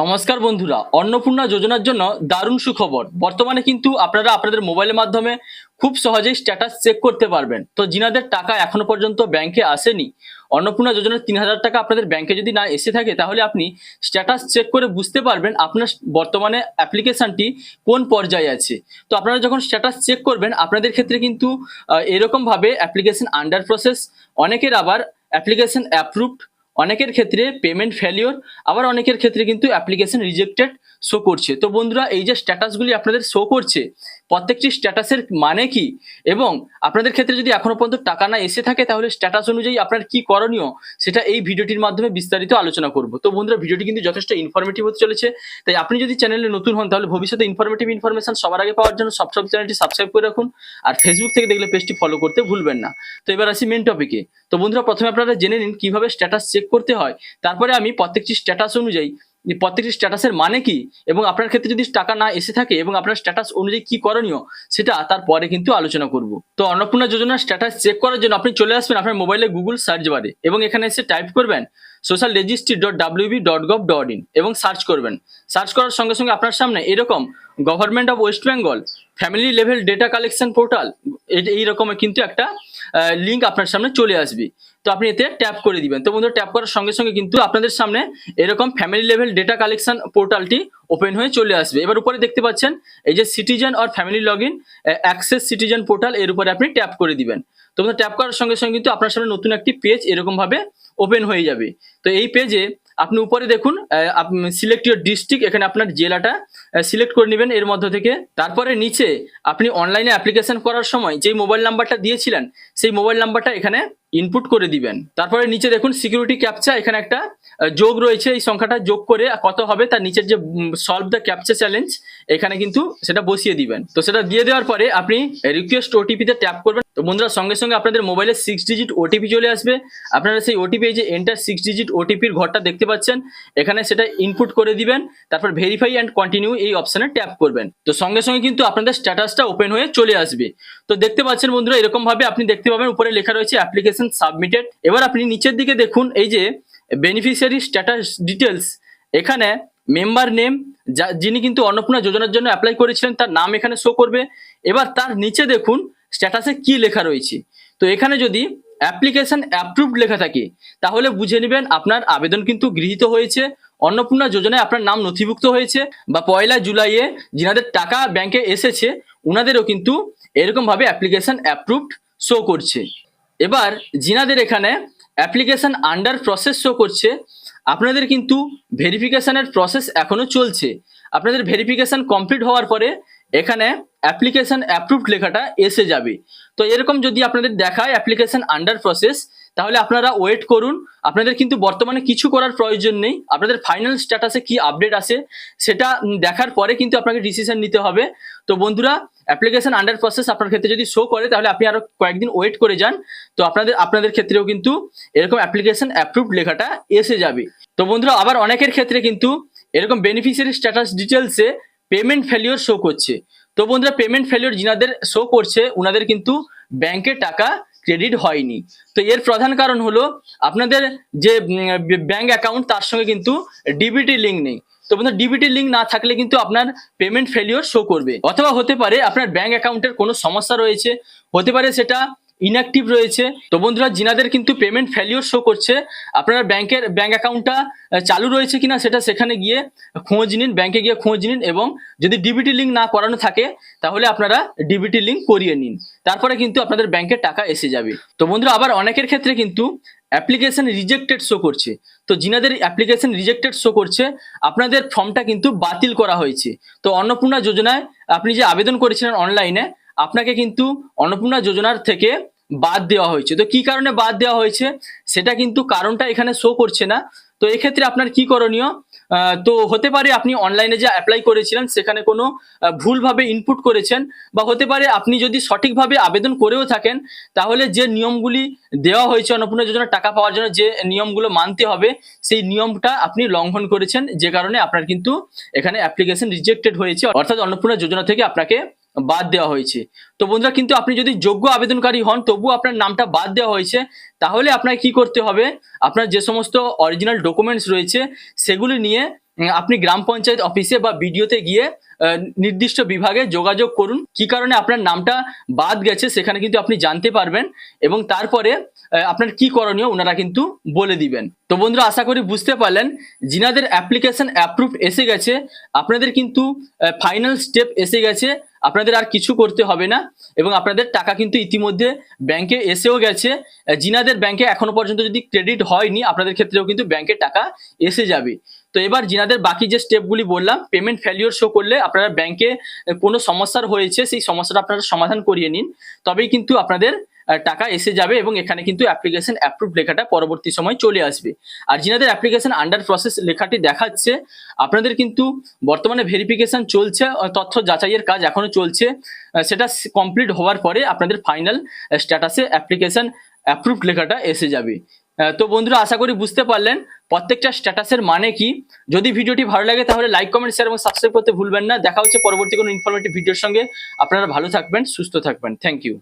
নমস্কার বন্ধুরা, অন্নপূর্ণা যোজনার জন্য দারুণ সুখবর। বর্তমানে কিন্তু আপনারা আপনাদের মোবাইলের মাধ্যমে খুব সহজেই স্ট্যাটাস চেক করতে পারবেন। তো যিনাদের টাকা এখনো পর্যন্ত ব্যাংকে আসেনি, অন্নপূর্ণা যোজনার ৩,০০০ টাকা আপনাদের ব্যাংকে যদি না এসে থাকে, তাহলে আপনি স্ট্যাটাস চেক করে বুঝতে পারবেন আপনার বর্তমানে অ্যাপ্লিকেশনটি কোন পর্যায়ে আছে। তো আপনারা যখন স্ট্যাটাস চেক করবেন, আপনাদের ক্ষেত্রে কিন্তু এরকমভাবে অ্যাপ্লিকেশন আন্ডার প্রসেস, অনেকের আবার অ্যাপ্লিকেশন অ্যাপ্রুভড, অনেকের ক্ষেত্রে পেমেন্ট ফেলিওর, আবার অনেকের ক্ষেত্রে কিন্তু অ্যাপ্লিকেশন রিজেক্টেড শো করছে। তো বন্ধুরা, এই যে স্ট্যাটাসগুলি আপনাদের শো করছে, প্রত্যেকটি স্ট্যাটাসের মানে কি, এবং আপনাদের ক্ষেত্রে যদি এখনো পর্যন্ত টাকা না এসে থাকে, তাহলে স্ট্যাটাস অনুযায়ী আপনার কি করণীয়, সেটা এই ভিডিওটির মাধ্যমে বিস্তারিত আলোচনা করব। তো বন্ধুরা, ভিডিওটি কিন্তু যথেষ্ট ইনফরমেটিভ হতে চলেছে। তাই আপনি যদি চ্যানেলে নতুন হন, তাহলে ভবিষ্যতে ইনফরমেশন সবার আগে পাওয়ার জন্য সব চ্যানেলটি সাবস্ক্রাইব করে রাখুন। আর ফেসবুক থেকে দেখলে পেজটি ফলো করতে ভুলবেন না। তো এবার আসি মেন টপিকে। তো বন্ধুরা, প্রথমে আপনারা জেনে নিন কিভাবে স্ট্যাটাস চেক করতে হয়। তারপরে আমি প্রত্যেকটি স্ট্যাটাস অনুযায়ী প্রত্যেকটি স্ট্যাটাসের মানে কি, এবং আপনার ক্ষেত্রে যদি টাকা না এসে থাকে এবং আপনার স্ট্যাটাস অনুযায়ী কি করণীয়, সেটা তারপরে কিন্তু আলোচনা করব। তো অন্নপূর্ণা যোজনার স্ট্যাটাস চেক করার জন্য আপনি চলে আসবেন আপনার মোবাইলে গুগল সার্চ বারে, এবং এখানে এসে টাইপ করবেন socialregistry.wb.gov.in এবং সার্চ করবেন। সার্চ করার সঙ্গে সঙ্গে আপনার সামনে এরকম government of West Bengal family level data collection portal, এই রকমের কিন্তু একটা লিঙ্ক আপনার সামনে চলে আসবে। তো আপনি এতে ট্যাপ করে দিবেন। তো বন্ধুরা, ট্যাপ করার সঙ্গে সঙ্গে কিন্তু আপনাদের সামনে এরকম ফ্যামিলি লেভেল ডেটা কালেকশন পোর্টালটি ওপেন হয়ে চলে আসবে। এবার উপরে দেখতে পাচ্ছেন এই যে citizen or family log in access citizen portal, এর উপরে আপনি ট্যাপ করে দিবেন। তো বন্ধুরা, ট্যাপ করার সঙ্গে সঙ্গে কিন্তু আপনার সামনে নতুন একটি পেজ এরকম ভাবে ওপেন হয়ে যাবে। তো এই পেজে আপনি উপরে দেখুন সিলেক্ট ইউর ডিস্ট্রিক্ট, এখানে আপনার জেলাটা সিলেক্ট করে নেবেন এর মধ্য থেকে। তারপরে নিচে আপনি অনলাইনে অ্যাপ্লিকেশন করার সময় যেই মোবাইল নাম্বারটা দিয়েছিলেন, সেই মোবাইল নাম্বারটা এখানে ইনপুট করে দিবেন। তারপরে নিচে দেখুন সিকিউরিটি ক্যাপচা, এখানে একটা যোগ রয়েছে, এই সংখ্যাটা যোগ করে কত হবে তার নিচের যে সলভ দ্য ক্যাপচা চ্যালেঞ্জ, এখানে কিন্তু সেটা বসিয়ে দিবেন। তো সেটা দিয়ে দেওয়ার পরে আপনি রিকোয়েস্ট ওটিপিতে ট্যাপ করবেন। তো বন্ধুরা, সঙ্গে সঙ্গে আপনাদের মোবাইলে 6 ডিজিট ওটিপি চলে আসবে। আপনারা সেই ওটিপি, এই যে এন্টার 6 ডিজিট ওটিপির ঘরটা দেখতে পাচ্ছেন, এখানে সেটা ইনপুট করে দিবেন। তারপর ভেরিফাই অ্যান্ড কন্টিনিউ এই অপশনে ট্যাপ করবেন। তো সঙ্গে সঙ্গে কিন্তু আপনাদের স্ট্যাটাসটা ওপেন হয়ে চলে আসবে। তো দেখতে পাচ্ছেন বন্ধুরা, এরকম ভাবে আপনি দেখতে পাবেন উপরে লেখা রয়েছে অ্যাপ্লিকেশন সাবমিটেড। এবার আপনি নিচের দিকে দেখুন এই যে বেনিফিশিয়ারি স্ট্যাটাস ডিটেলস, এখানে মেম্বার নেম, যিনি কিন্তু অন্নপূর্ণা যোজনার জন্য অ্যাপ্লাই করেছিলেন, তার নাম এখানে শো করবে। এবার তার নিচে দেখুন স্ট্যাটাসে কি লেখা রয়েছে। তো এখানে যদি অ্যাপ্লিকেশন অ্যাপ্রুভড লেখা থাকে, তাহলে বুঝে নেবেন আপনার আবেদন কিন্তু গৃহীত হয়েছে, অন্নপূর্ণা যোজনায় আপনার নাম নথিভুক্ত হয়েছে। বা 1 জুলাইয়ে যিনাদের টাকা ব্যাংকে এসেছে, উনাদেরও কিন্তু এরকম ভাবে অ্যাপ্লিকেশন অ্যাপ্রুভড শো করছে। এবার যিনাদের এখানে অ্যাপ্লিকেশন আন্ডার প্রসেস শো করছে, আপনাদের কিন্তু ভেরিফিকেশনের প্রসেস এখনো চলছে। আপনাদের ভেরিফিকেশন কমপ্লিট হওয়ার পরে এখানে অ্যাপ্লিকেশন অ্যাপ্রুভড লেখাটা এসে যাবে। তো এরকম যদি আপনাদের দেখায় অ্যাপ্লিকেশন আন্ডার প্রসেস, তাহলে আপনারা ওয়েট করুন। আপনাদের কিন্তু বর্তমানে কিছু করার প্রয়োজন নেই। আপনাদের ফাইনাল স্ট্যাটাসে কি আপডেট আসে সেটা দেখার পরে কিন্তু আপনাকে ডিসিশন নিতে হবে। তো বন্ধুরা, অ্যাপ্লিকেশন আন্ডার প্রসেস আপনার ক্ষেত্রে যদি শো করে, তাহলে আপনি আরো কয়েকদিন ওয়েট করে যান। তো আপনাদের ক্ষেত্রেও কিন্তু এরকম অ্যাপ্লিকেশন অ্যাপ্রুভড লেখাটা এসে যাবে। তো বন্ধুরা, আবার অনেকের ক্ষেত্রে কিন্তু এরকম বেনিফিশিয়ারি স্ট্যাটাস ডিটেলসে পেমেন্ট ফেলিওর শো করছে। তো বন্ধুরা, পেমেন্ট ফেলিওর যিনাদের শো করছে, উনাদের কিন্তু ব্যাংকে টাকা ক্রেডিট হয়নি। তো এর প্রধান কারণ হলো আপনাদের যে ব্যাংক অ্যাকাউন্ট, তার সঙ্গে কিন্তু ডিবিটি লিঙ্ক নেই। তো বন্ধুরা, ডিবিটি লিঙ্ক না থাকলে কিন্তু আপনার পেমেন্ট ফেলিওর শো করবে। অথবা হতে পারে আপনার ব্যাংক অ্যাকাউন্টের কোনো সমস্যা রয়েছে, হতে পারে সেটা ইনঅ্যাক্টিভ রয়েছে। তো বন্ধুরা, যিনাদের কিন্তু পেমেন্ট ফেলিওর শো করছে, আপনার ব্যাংক অ্যাকাউন্টটা চালু রয়েছে কিনা সেটা সেখানে গিয়ে খোঁজ নিন, ব্যাংকে গিয়ে খোঁজ নিন, এবং যদি ডিবিটি লিঙ্ক না করানো থাকে, তাহলে আপনারা ডিবিটি লিঙ্ক করিয়ে নিন। তারপরে কিন্তু আপনাদের ব্যাংকে টাকা এসে যাবে। তো বন্ধুরা, আবার অনেকের ক্ষেত্রে কিন্তু অ্যাপ্লিকেশন রিজেক্টেড শো করছে। তো যিনাদের অ্যাপ্লিকেশন রিজেক্টেড শো করছে, আপনাদের ফর্মটা কিন্তু বাতিল করা হয়েছে। তো অন্নপূর্ণা যোজনায় আপনি যে আবেদন করেছিলেন অনলাইনে, আপনাকে কিন্তু অন্নপূর্ণা যোজনার থেকে বাদ দেওয়া হয়েছে। তো কি কারণে বাদ দেওয়া হয়েছে সেটা কিন্তু কারণটা এখানে শো করছে না। তো এক্ষেত্রে আপনার কি করণীয়, তো হতে পারে আপনি অনলাইনে যে অ্যাপ্লাই করেছিলেন সেখানে কোনো ভুলভাবে ইনপুট করেছেন, বা হতে পারে আপনি যদি সঠিকভাবে আবেদন করেও থাকেন, তাহলে যে নিয়মগুলি দেওয়া হয়েছে অন্নপূর্ণা যোজনার টাকা পাওয়ার জন্য, যে নিয়মগুলো মানতে হবে, সেই নিয়মটা আপনি লঙ্ঘন করেছেন, যে কারণে আপনার কিন্তু এখানে অ্যাপ্লিকেশন রিজেক্টেড হয়েছে, অর্থাৎ অন্নপূর্ণা যোজনা থেকে আপনাকে বাদ দেওয়া হয়েছে। তো বন্ধুরা, কিন্তু আপনি যদি যোগ্য আবেদনকারী হন, তবুও আপনার নামটা বাদ দেওয়া হয়েছে, তাহলে আপনাকে কি করতে হবে, আপনার যে সমস্ত অরিজিনাল ডকুমেন্টস রয়েছে সেগুলি নিয়ে আপনি গ্রাম পঞ্চায়েত অফিসে বা বিডিওতে গিয়ে নির্দিষ্ট বিভাগে যোগাযোগ করুন। কি কারণে আপনার নামটা বাদ গেছে সেখানে কিন্তু আপনি জানতে পারবেন, এবং তারপরে আপনার কি করণীয় ওনারা কিন্তু বলে দিবেন। তো বন্ধুরা, আশা করি বুঝতে পারলেন, যিনাদের অ্যাপ্লিকেশন অ্যাপ্রুভ এসে গেছে আপনাদের কিন্তু ফাইনাল স্টেপ এসে গেছে, আপনাদের আর কিছু করতে হবে না, এবং আপনাদের টাকা কিন্তু ইতিমধ্যে ব্যাংকে এসেও গেছে। যিনাদের ব্যাংকে এখনো পর্যন্ত যদি ক্রেডিট হয়নি আপনাদের ক্ষেত্রেও কিন্তু ব্যাংকে টাকা এসে যাবে। তো এবার যিনাদের বাকি যে স্টেপগুলি বললাম, পেমেন্ট ফেলিওর শো করলে আপনারা ব্যাংকে কোনো সমস্যার হয়েছে সেই সমস্যাটা আপনারা সমাধান করিয়ে নিন, তবেই কিন্তু আপনাদের টাকা এসে যাবে, এবং এখানে কিন্তু অ্যাপ্লিকেশন অ্যাপ্রুভ লেখাটা পরবর্তী সময় চলে আসবে। আর যিনাদের অ্যাপ্লিকেশন আন্ডার প্রসেস লেখাটি দেখাচ্ছে আপনাদের কিন্তু বর্তমানে ভেরিফিকেশন চলছে, তথ্য যাচাইয়ের কাজ এখনো চলছে, সেটা কমপ্লিট হওয়ার পরে আপনাদের ফাইনাল স্ট্যাটাসে অ্যাপ্লিকেশন অ্যাপ্রুভ লেখাটা এসে যাবে। তো বন্ধুরা, আশা করি বুঝতে পারলেন প্রত্যেকটা স্ট্যাটাসের মানে কি। যদি ভিডিওটি ভালো লাগে তাহলে লাইক, কমেন্ট, শেয়ার এবং সাবস্ক্রাইব করতে ভুলবেন না। দেখা হচ্ছে পরবর্তী কোনো ইনফরমেটিভ ভিডিওর সঙ্গে। আপনারা ভালো থাকবেন, সুস্থ থাকবেন। Thank you.